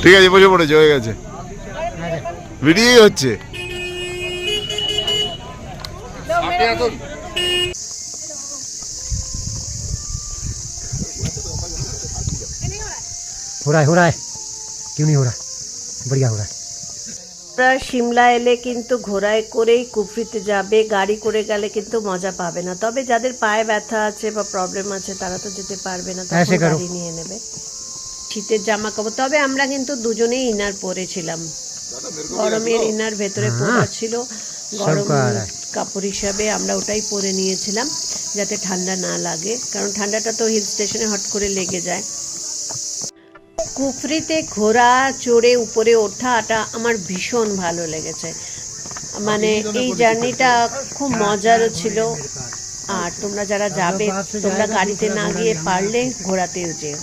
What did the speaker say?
ঠিক আছে, বসে পড়েছে, হয়ে গেছে, ভিডিওই হচ্ছে। हो रहा है, हो रहा है, क्यों नहीं हो रहा, बढ़िया हो रहा है। সিমলা এলে কিন্তু ঘোড়ায় করেই কুফরিতে যাবে, গাড়ি করে গেলে কিন্তু মজা পাবে না। তবে যাদের পায়ে ব্যথা আছে বা প্রবলেম আছে তারা তো যেতে পারবে না, তখন গাড়ি নিয়ে নেবে। শীতের জামা কাপড়, তবে আমরা কিন্তু দুজনেই ইনার পরেছিলাম, গরমের ইনার ভেতরে পরা ছিল, গরম কাপড় হিসাবে আমরা ওটাই পরে নিয়েছিলাম যাতে ঠান্ডা না লাগে, কারণ ঠান্ডাটা তো হিল স্টেশনে হট করে লেগে যায়। কুফরিতে ঘোড়া চড়ে উপরে ওঠাটা আমার ভীষণ ভালো লেগেছে, মানে এই জার্নিটা খুব মজারও ছিল। আর তোমরা যারা যাবে, তোমরা গাড়িতে না গিয়ে পারলে ঘোড়াতেও যেও।